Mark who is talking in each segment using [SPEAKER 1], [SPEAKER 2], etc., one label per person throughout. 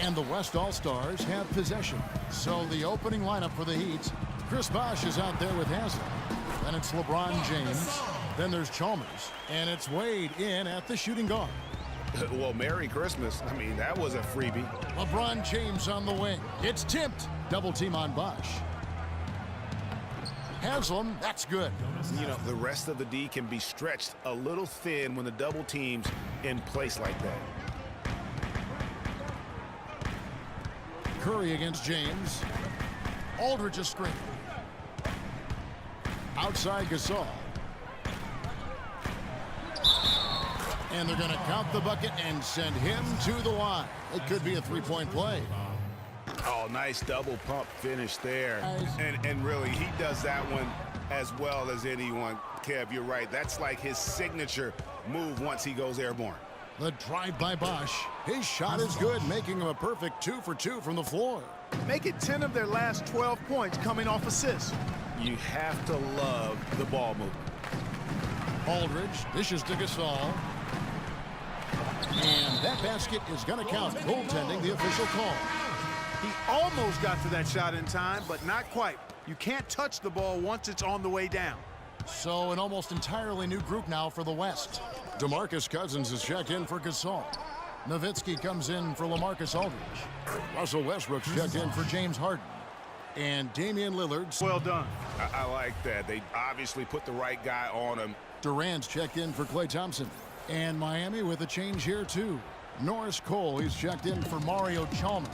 [SPEAKER 1] And the West All-Stars have possession. So the opening lineup for the Heat, Chris Bosh is out there with Haslem. Then it's LeBron James. Then there's Chalmers. And it's Wade in at the shooting guard.
[SPEAKER 2] Well, Merry Christmas. I mean, that was a freebie.
[SPEAKER 1] LeBron James on the wing. It's tipped. Double team on Bosh. Haslem, that's good.
[SPEAKER 2] You know, the rest of the D can be stretched a little thin when the double team's in place like that.
[SPEAKER 1] Curry against James. Aldridge a screen. Outside Gasol. And they're going to count the bucket and send him to the line. It could be a three-point play.
[SPEAKER 2] Oh, nice double pump finish there. And really, he does that one as well as anyone. Kev, you're right. That's like his signature move once he goes airborne.
[SPEAKER 1] The drive by Bosh. His shot is good, making him a perfect 2 for 2 from the floor.
[SPEAKER 3] Make it 10 of their last 12 points coming off assists.
[SPEAKER 2] You have to love the ball movement.
[SPEAKER 1] Aldridge dishes to Gasol. And that basket is going to count. Goaltending, the official call.
[SPEAKER 3] He almost got to that shot in time, but not quite. You can't touch the ball once it's on the way down.
[SPEAKER 1] So an almost entirely new group now for the West. DeMarcus Cousins is checked in for Gasol. Nowitzki comes in for LaMarcus Aldridge. Russell Westbrook's checked in for James Harden. And Damian Lillard's.
[SPEAKER 3] Well done.
[SPEAKER 2] I like that. They obviously put the right guy on him.
[SPEAKER 1] Durant's checked in for Klay Thompson. And Miami with a change here, too. Norris Cole, he's checked in for Mario Chalmers.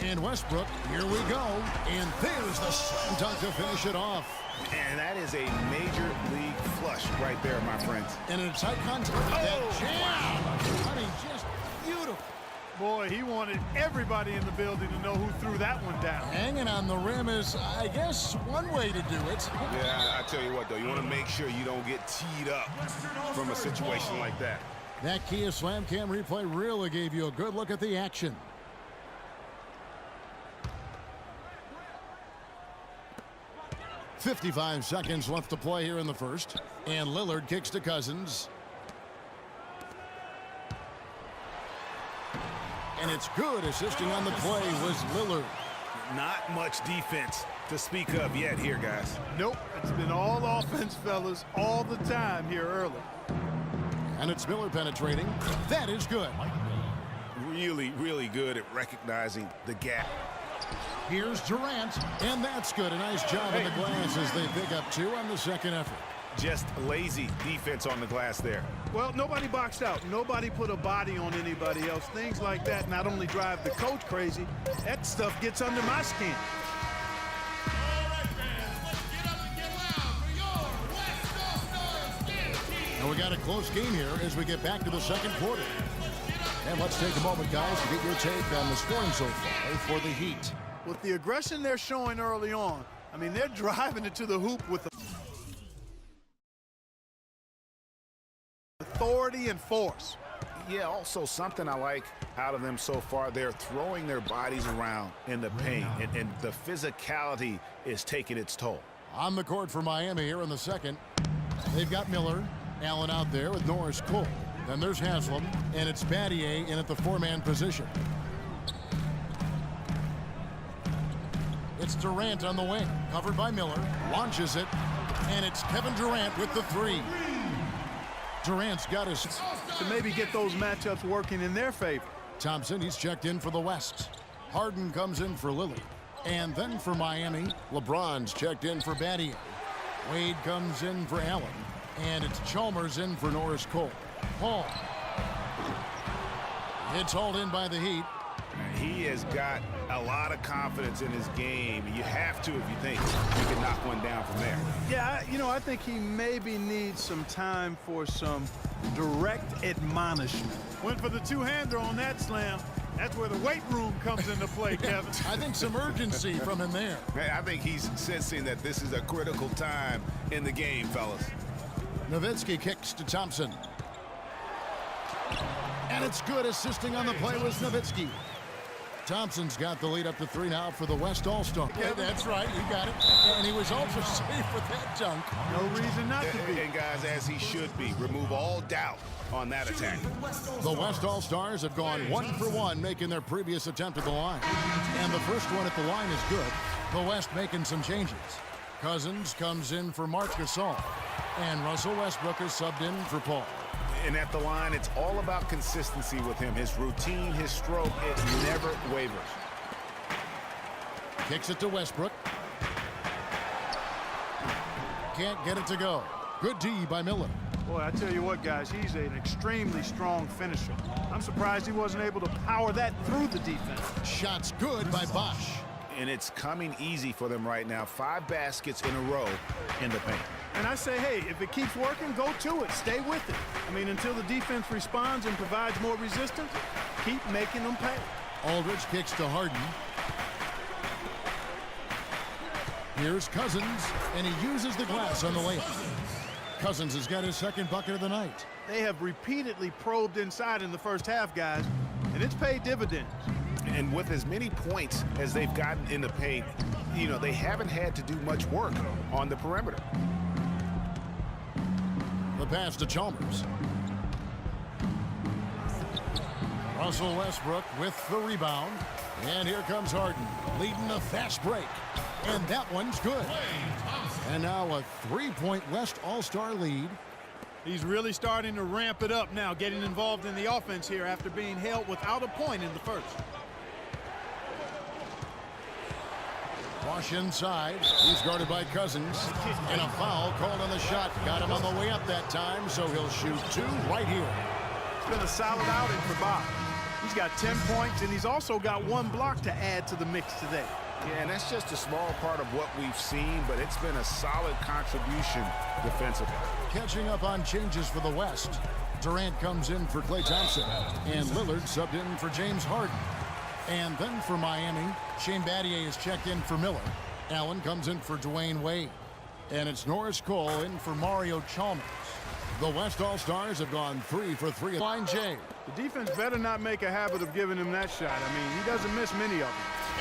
[SPEAKER 1] And Westbrook, here we go. And there's the slam dunk to finish it off.
[SPEAKER 2] And that is a major league flush right there, my friends.
[SPEAKER 1] And in a tight contest, that jam. I mean, just beautiful.
[SPEAKER 3] Boy, he wanted everybody in the building to know who threw that one down.
[SPEAKER 1] Hanging on the rim is, I guess, one way to do it.
[SPEAKER 2] Yeah, I tell you what, though, you want to make sure you don't get teed up from a situation like that.
[SPEAKER 1] That Kia Slam Cam replay really gave you a good look at the action. .55 seconds left to play here in the first. And Lillard kicks to Cousins. And it's good. Assisting on the play was Lillard.
[SPEAKER 2] Not much defense to speak of yet here, guys.
[SPEAKER 3] Nope. It's been all offense, fellas, all the time here early.
[SPEAKER 1] And it's Miller penetrating. That is good.
[SPEAKER 2] Really, really good at recognizing the gap.
[SPEAKER 1] Here's Durant, and that's good. A nice job on the glass as they pick up 2 on the second effort.
[SPEAKER 2] Just lazy defense on the glass there.
[SPEAKER 3] Well, nobody boxed out. Nobody put a body on anybody else. Things like that not only drive the coach crazy, that stuff gets under my skin.
[SPEAKER 4] All right, fans, let's get up and get loud for your West Coast Stars.
[SPEAKER 1] And we got a close game here as we get back to the second quarter. And let's take a moment, guys, to get your take on the scoring so far for the Heat.
[SPEAKER 3] With the aggression they're showing early on, I mean, they're driving it to the hoop with authority and force.
[SPEAKER 2] Yeah, also something I like out of them so far, they're throwing their bodies around in the paint, and the physicality is taking its toll.
[SPEAKER 1] On the court for Miami here in the second. They've got Miller. Allen out there with Norris Cole. Then there's Haslem, and it's Battier in at the 4-man position. It's Durant on the wing, covered by Miller, launches it, and it's Kevin Durant with the 3. Durant's got his
[SPEAKER 3] to maybe get those matchups working in their favor.
[SPEAKER 1] Thompson, he's checked in for the West. Harden comes in for Lillard. And then for Miami, LeBron's checked in for Battier. Wade comes in for Allen. And it's Chalmers in for Norris Cole. Paul. It's hauled in by the Heat.
[SPEAKER 2] He has got a lot of confidence in his game. You have to if you think you can knock one down from there.
[SPEAKER 3] Yeah, you know, I think he maybe needs some time for some direct admonishment. Went for the two-hander on that slam. That's where the weight room comes into play, Kevin.
[SPEAKER 1] I think some urgency from him there.
[SPEAKER 2] I think he's sensing that this is a critical time in the game, fellas.
[SPEAKER 1] Nowitzki kicks to Thompson. And it's good. Assisting on the play was Nowitzki. Thompson's got the lead up to 3 now for the West All-Star. Yeah, that's right. He got it. And he was also safe with that dunk.
[SPEAKER 3] No reason not to be.
[SPEAKER 2] And guys, as he should be, remove all doubt on that attack.
[SPEAKER 1] The West All-Stars have gone 1 for 1, making their previous attempt at the line. And the first one at the line is good. The West making some changes. Cousins comes in for Marc Gasol. And Russell Westbrook is subbed in for Paul.
[SPEAKER 2] And at the line, it's all about consistency with him. His routine, his stroke, it never wavers.
[SPEAKER 1] Kicks it to Westbrook. Can't get it to go. Good D by Miller.
[SPEAKER 3] Boy, I tell you what, guys, he's an extremely strong finisher. I'm surprised he wasn't able to power that through the defense.
[SPEAKER 1] Shots good by Bosch.
[SPEAKER 2] And it's coming easy for them right now. 5 baskets in a row in the paint.
[SPEAKER 3] And I say, hey, if it keeps working, go to it. Stay with it. I mean, until the defense responds and provides more resistance, keep making them pay.
[SPEAKER 1] Aldridge kicks to Harden. Here's Cousins, and he uses the glass on the layup. Cousins has got his second bucket of the night.
[SPEAKER 3] They have repeatedly probed inside in the first half, guys, and it's paid dividends.
[SPEAKER 2] And with as many points as they've gotten in the paint, you know, they haven't had to do much work on the perimeter.
[SPEAKER 1] The pass to Chalmers. Russell Westbrook with the rebound. And here comes Harden, leading a fast break. And that one's good. And now a 3-point West All-Star lead.
[SPEAKER 3] He's really starting to ramp it up now, getting involved in the offense here after being held without a point in the first.
[SPEAKER 1] Bosch inside. He's guarded by Cousins. And a foul called on the shot. Got him on the way up that time, so he'll shoot 2 right here.
[SPEAKER 3] It's been a solid outing for Bosch. He's got 10 points, and he's also got 1 block to add to the mix today.
[SPEAKER 2] Yeah, and that's just a small part of what we've seen, but it's been a solid contribution defensively.
[SPEAKER 1] Catching up on changes for the West. Durant comes in for Klay Thompson. And Lillard subbed in for James Harden. And then for Miami, Shane Battier is checked in for Miller. Allen comes in for Dwayne Wade. And it's Norris Cole in for Mario Chalmers. The West All-Stars have gone 3 for 3. Line J.
[SPEAKER 3] The defense better not make a habit of giving him that shot. I mean, he doesn't miss many of them.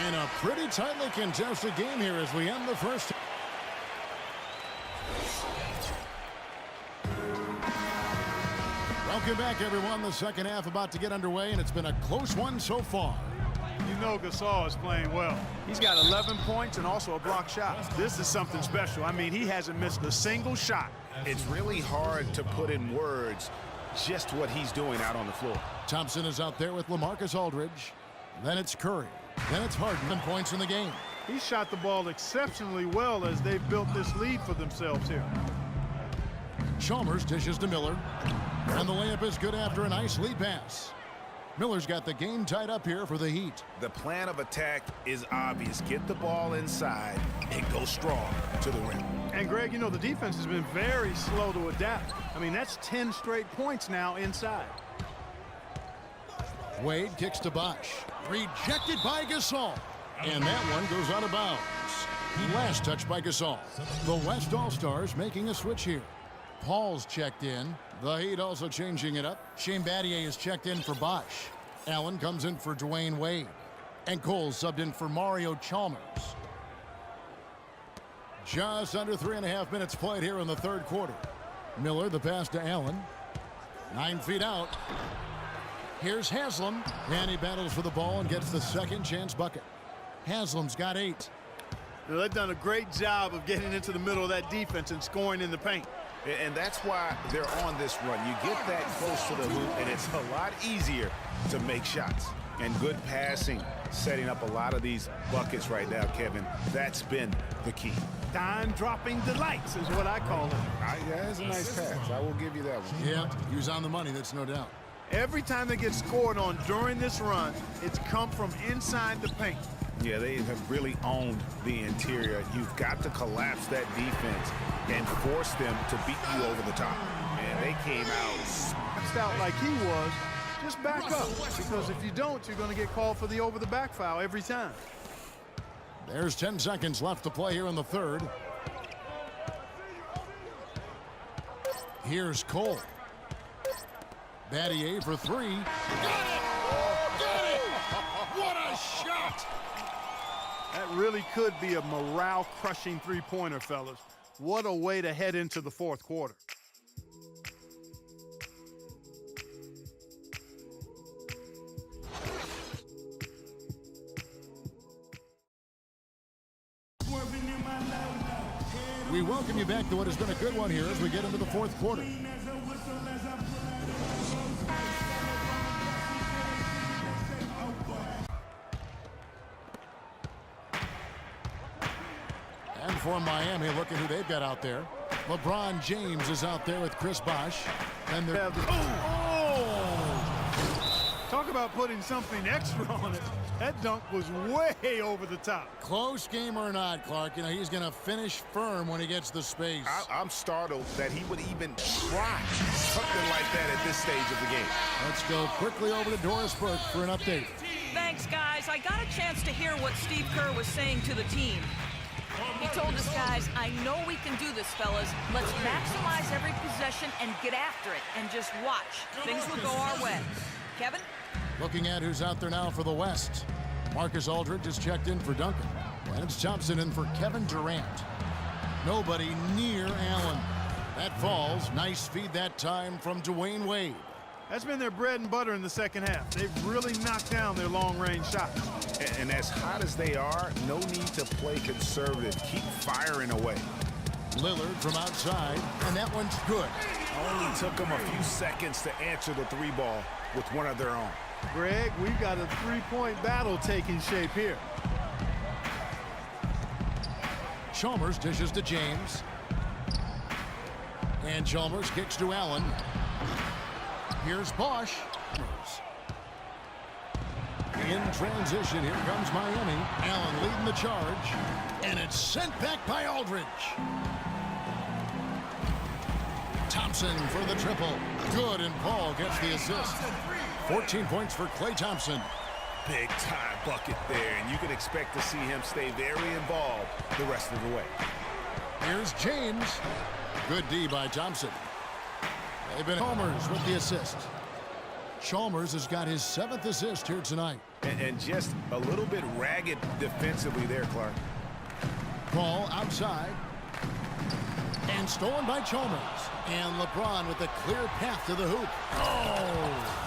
[SPEAKER 1] And a pretty tightly contested game here as we end the first. Welcome back, everyone. The second half about to get underway, and it's been a close one so far.
[SPEAKER 3] You know Gasol is playing well. He's got 11 points and also a block shot. This is something special. I mean, he hasn't missed a single shot.
[SPEAKER 2] It's really hard to put in words just what he's doing out on the floor.
[SPEAKER 1] Thompson is out there with LaMarcus Aldridge. Then it's Curry. Then it's Harden. Points in the game.
[SPEAKER 3] He shot the ball exceptionally well as they've built this lead for themselves here.
[SPEAKER 1] Chalmers dishes to Miller. And the layup is good after a nice lead pass. Miller's got the game tied up here for the Heat.
[SPEAKER 2] The plan of attack is obvious. Get the ball inside and go strong to the rim.
[SPEAKER 3] And, Greg, you know, the defense has been very slow to adapt. I mean, that's 10 straight points now inside.
[SPEAKER 1] Wade kicks to Bosch. Rejected by Gasol. And that one goes out of bounds. Last touch by Gasol. The West All-Stars making a switch here. Paul's checked in. The Heat also changing it up. Shane Battier is checked in for Bosch. Allen comes in for Dwayne Wade. And Cole subbed in for Mario Chalmers. Just under 3.5 minutes played here in the third quarter. Miller, the pass to Allen. 9 feet out. Here's Haslam. And he battles for the ball and gets the second chance bucket. Haslam's got 8.
[SPEAKER 3] Now, they've done a great job of getting into the middle of that defense and scoring in the paint.
[SPEAKER 2] And that's why they're on this run. You get that close to the hoop, and it's a lot easier to make shots. And good passing, setting up a lot of these buckets right now, Kevin. That's been the key.
[SPEAKER 3] Dime-dropping delights is what I call it.
[SPEAKER 2] Yeah, that's a nice pass. I will give you that one.
[SPEAKER 1] Yeah, he was on the money, that's no doubt.
[SPEAKER 3] Every time they get scored on during this run, it's come from inside the paint.
[SPEAKER 2] Yeah, they have really owned the interior. You've got to collapse that defense and force them to beat you over the top. And they came out
[SPEAKER 3] like he was. Just back up, because if you don't, you're going to get called for the over-the-back foul every time.
[SPEAKER 1] There's 10 seconds left to play here in the third. Here's Cole. Battier for 3.
[SPEAKER 4] Got it! Got it! What a shot!
[SPEAKER 3] That really could be a morale-crushing three-pointer, fellas. What a way to head into the fourth quarter.
[SPEAKER 1] welcome you back to what has been a good one here as we get into the fourth quarter. And for Miami, look at who they've got out there. LeBron James is out there with Chris Bosh. And they're...
[SPEAKER 3] Talk about putting something extra on it. That dunk was way over the top.
[SPEAKER 1] Close game or not, Clark, you know, he's going to finish firm when he gets the space.
[SPEAKER 2] I'm startled that he would even try something like that at this stage of the game.
[SPEAKER 1] Let's go quickly over to Doris Burke for an update.
[SPEAKER 5] Thanks, guys. I got a chance to hear what Steve Kerr was saying to the team. He told us, guys, I know we can do this, fellas. Let's maximize every possession and get after it and just watch. Things will go our way. Kevin?
[SPEAKER 1] Looking at who's out there now for the West. Marcus Aldridge is checked in for Duncan. Lance Thompson in for Kevin Durant. Nobody near Allen. That falls. Nice feed that time from Dwayne Wade.
[SPEAKER 3] That's been their bread and butter in the second half. They've really knocked down their long-range shots.
[SPEAKER 2] And as hot as they are, no need to play conservative. Keep firing away.
[SPEAKER 1] Lillard from outside, and that one's good.
[SPEAKER 2] Only took them a few seconds to answer the three ball with one of their own.
[SPEAKER 3] Greg, we've got a three-point battle taking shape here.
[SPEAKER 1] Chalmers dishes to James. And Chalmers kicks to Allen. Here's Bosh. In transition, here comes Miami. Allen leading the charge. And it's sent back by Aldridge. Thompson for the triple. Good, and Paul gets the assist. 14 points for Klay Thompson.
[SPEAKER 2] Big time bucket there, and you can expect to see him stay very involved the rest of the way.
[SPEAKER 1] Here's James. Good D by Thompson. They've been Chalmers with the assist. Chalmers has got his 7th assist here tonight.
[SPEAKER 2] And just a little bit ragged defensively there, Clark.
[SPEAKER 1] Ball outside. And stolen by Chalmers. And LeBron with a clear path to the hoop. Oh!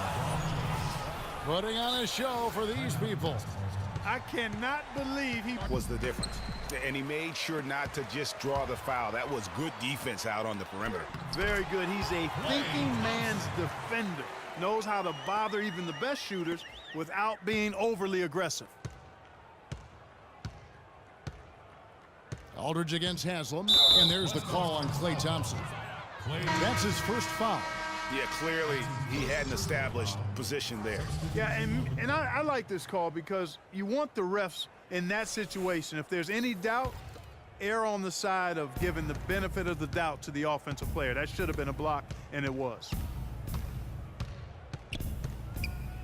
[SPEAKER 1] Putting on a show for these people.
[SPEAKER 3] I cannot believe he
[SPEAKER 2] was the difference. And he made sure not to just draw the foul. That was good defense out on the perimeter.
[SPEAKER 3] Very good. He's a thinking man's defender. Knows how to bother even the best shooters without being overly aggressive.
[SPEAKER 1] Aldridge against Haslam. And there's the call on Klay Thompson. That's his first foul.
[SPEAKER 2] Yeah, clearly he hadn't established position there.
[SPEAKER 3] Yeah, and I like this call because you want the refs in that situation. If there's any doubt, err on the side of giving the benefit of the doubt to the offensive player. That should have been a block, and it was.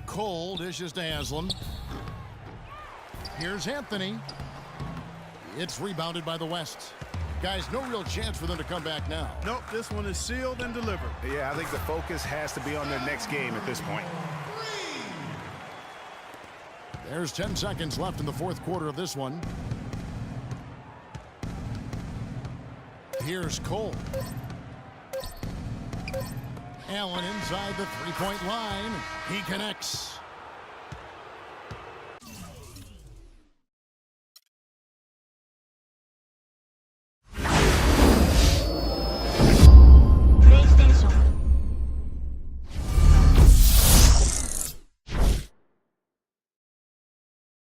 [SPEAKER 1] Cole dishes to Haslam. Here's Anthony. It's rebounded by the West. Guys, no real chance for them to come back now.
[SPEAKER 3] Nope, this one is sealed and delivered.
[SPEAKER 2] Yeah, I think the focus has to be on their next game at this point.
[SPEAKER 1] There's 10 seconds left in the fourth quarter of this one. Here's Cole. Allen inside the three-point line. He connects.